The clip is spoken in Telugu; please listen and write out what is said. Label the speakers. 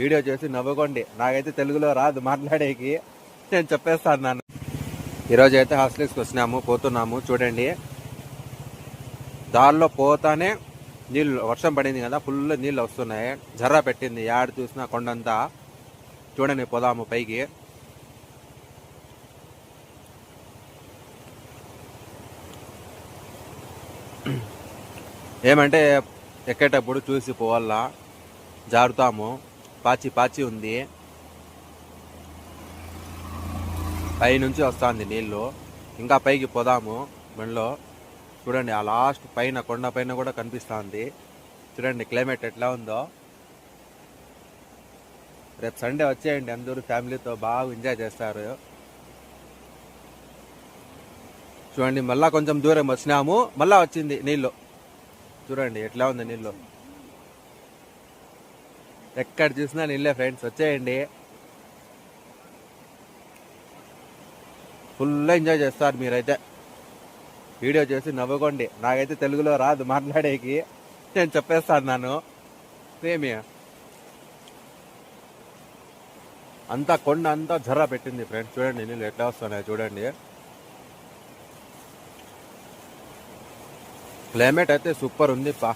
Speaker 1: వీడియో చేసి నవ్వుకోండి. నాకైతే తెలుగులో రాదు మాట్లాడేకి, నేను చెప్పేస్తాను నాన్న. ఈరోజు అయితే హాస్టల్స్కి వచ్చినాము, పోతున్నాము. చూడండి, దారిలో పోతానే నీళ్ళు, వర్షం పడింది కదా, ఫుల్ నీళ్ళు వస్తున్నాయి. జర్రా పెట్టింది, యాడ చూసినా కొండంతా. చూడండి, పోదాము పైకి. ఏమంటే ఎక్కేటప్పుడు చూసి పోవాలా, జారుతాము. పాచి పాచి ఉంది, పై నుంచి వస్తుంది నీళ్ళు. ఇంకా పైకి పోదాము బండిలో. చూడండి, ఆ లాస్ట్ పైన కొండ పైన కూడా కనిపిస్తుంది. చూడండి క్లైమేట్ ఎట్లా ఉందో. రేపు సండే వచ్చేయండి, అందరూ ఫ్యామిలీతో బాగా ఎంజాయ్ చేస్తారు. చూడండి, మళ్ళా కొంచెం దూరం వచ్చినాము, మళ్ళా వచ్చింది నీళ్ళు. చూడండి ఎట్లా ఉంది నీళ్ళు, ఎక్కడ చూసినా నీళ్ళే ఫ్రెండ్స్. వచ్చేయండి, ఫుల్ ఎంజాయ్ చేస్తారు మీరైతే. వీడియో చేసి నవ్వుకోండి. నాకైతే తెలుగులో రాదు మాట్లాడేకి, నేను చెప్పేస్తాను నాను. ఏమి అంతా కొండ అంతా జర్రా పెట్టింది ఫ్రెండ్స్. చూడండి నీళ్ళు ఎట్లా వస్తున్నాయి చూడండి. క్లైమేట్ అయితే సూపర్ ఉంది పా.